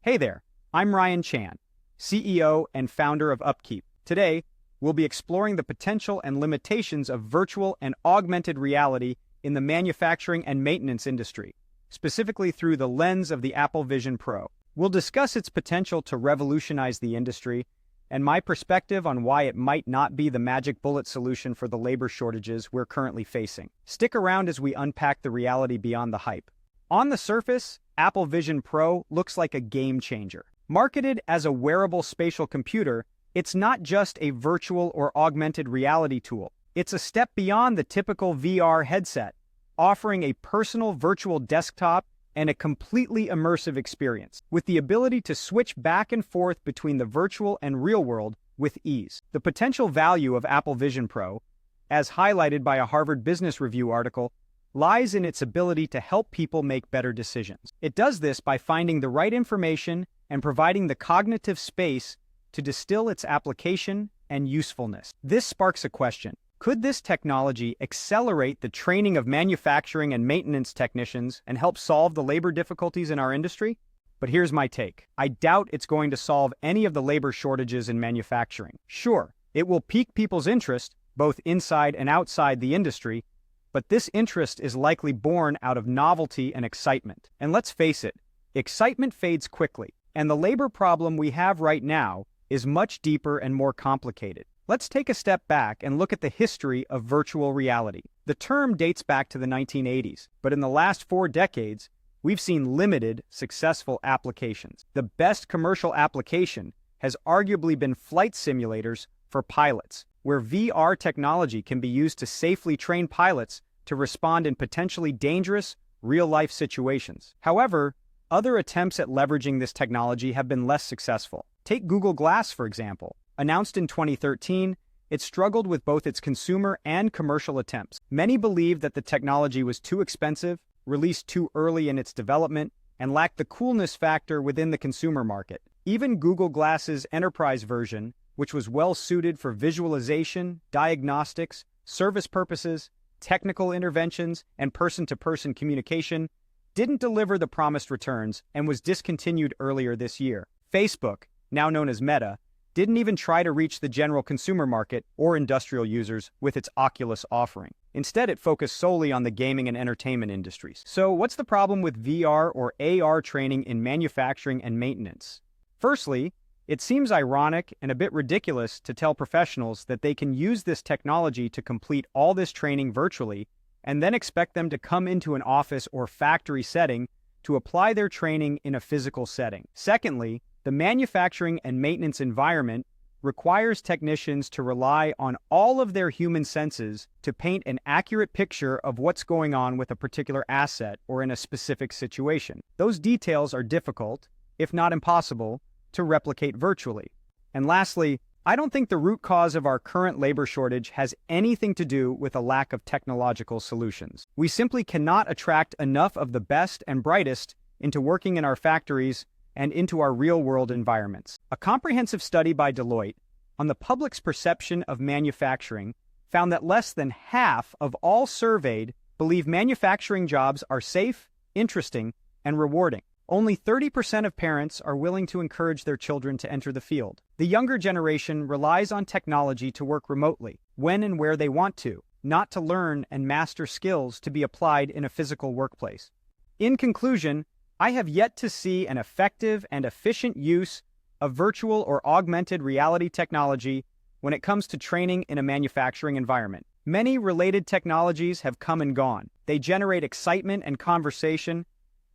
Hey there, I'm Ryan Chan, CEO and founder of UpKeep. Today, we'll be exploring the potential and limitations of virtual and augmented reality in the manufacturing and maintenance industry, specifically through the lens of the Apple Vision Pro. We'll discuss its potential to revolutionize the industry and my perspective on why it might not be the magic bullet solution for the labor shortages we're currently facing. Stick around as we unpack the reality beyond the hype. On the surface, Apple Vision Pro looks like a game changer. Marketed as a wearable spatial computer, it's not just a virtual or augmented reality tool. It's a step beyond the typical VR headset, offering a personal virtual desktop and a completely immersive experience, with the ability to switch back and forth between the virtual and real world with ease. The potential value of Apple Vision Pro, as highlighted by a Harvard Business Review article, lies in its ability to help people make better decisions. It does this by finding the right information and providing the cognitive space to distill its application and usefulness. This sparks a question. Could this technology accelerate the training of manufacturing and maintenance technicians and help solve the labor difficulties in our industry? But here's my take. I doubt it's going to solve any of the labor shortages in manufacturing. Sure, it will pique people's interest, both inside and outside the industry, but this interest is likely born out of novelty and excitement. And let's face it, excitement fades quickly, and the labor problem we have right now is much deeper and more complicated. Let's take a step back and look at the history of virtual reality. The term dates back to the 1980s, but in the last 4 decades, we've seen limited, successful applications. The best commercial application has arguably been flight simulators for pilots, where VR technology can be used to safely train pilots to respond in potentially dangerous, real-life situations. However, other attempts at leveraging this technology have been less successful. Take Google Glass, for example. Announced in 2013, it struggled with both its consumer and commercial attempts. Many believed that the technology was too expensive, released too early in its development, and lacked the coolness factor within the consumer market. Even Google Glass's enterprise version, which was well-suited for visualization, diagnostics, service purposes, technical interventions, and person-to-person communication, didn't deliver the promised returns and was discontinued earlier this year. Facebook, now known as Meta, didn't even try to reach the general consumer market or industrial users with its Oculus offering. Instead, it focused solely on the gaming and entertainment industries. So what's the problem with VR or AR training in manufacturing and maintenance? Firstly, it seems ironic and a bit ridiculous to tell professionals that they can use this technology to complete all this training virtually and then expect them to come into an office or factory setting to apply their training in a physical setting. Secondly, the manufacturing and maintenance environment requires technicians to rely on all of their human senses to paint an accurate picture of what's going on with a particular asset or in a specific situation. Those details are difficult, if not impossible, to replicate virtually. And lastly, I don't think the root cause of our current labor shortage has anything to do with a lack of technological solutions. We simply cannot attract enough of the best and brightest into working in our factories and into our real-world environments. A comprehensive study by Deloitte on the public's perception of manufacturing found that less than half of all surveyed believe manufacturing jobs are safe, interesting, and rewarding. Only 30% of parents are willing to encourage their children to enter the field. The younger generation relies on technology to work remotely, when and where they want to, not to learn and master skills to be applied in a physical workplace. In conclusion, I have yet to see an effective and efficient use of virtual or augmented reality technology when it comes to training in a manufacturing environment. Many related technologies have come and gone. They generate excitement and conversation,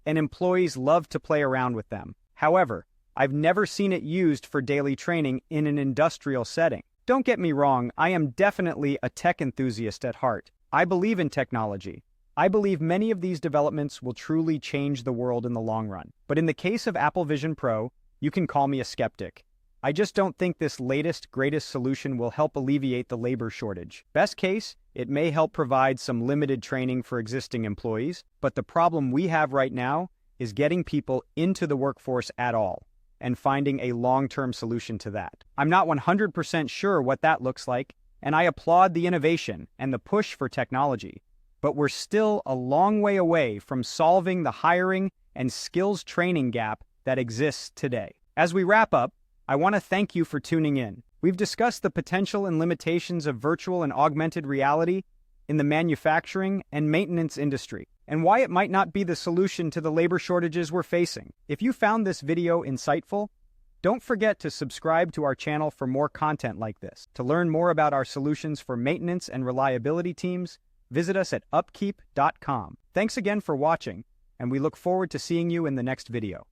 and employees love to play around with them. However, I've never seen it used for daily training in an industrial setting. Don't get me wrong, I am definitely a tech enthusiast at heart. I believe in technology. I believe many of these developments will truly change the world in the long run. But in the case of Apple Vision Pro, you can call me a skeptic. I just don't think this latest, greatest solution will help alleviate the labor shortage. Best case, it may help provide some limited training for existing employees, but the problem we have right now is getting people into the workforce at all and finding a long-term solution to that. I'm not 100% sure what that looks like, and I applaud the innovation and the push for technology, but we're still a long way away from solving the hiring and skills training gap that exists today. As we wrap up, I want to thank you for tuning in. We've discussed the potential and limitations of virtual and augmented reality in the manufacturing and maintenance industry, and why it might not be the solution to the labor shortages we're facing. If you found this video insightful, don't forget to subscribe to our channel for more content like this. To learn more about our solutions for maintenance and reliability teams, visit us at upkeep.com. Thanks again for watching, and we look forward to seeing you in the next video.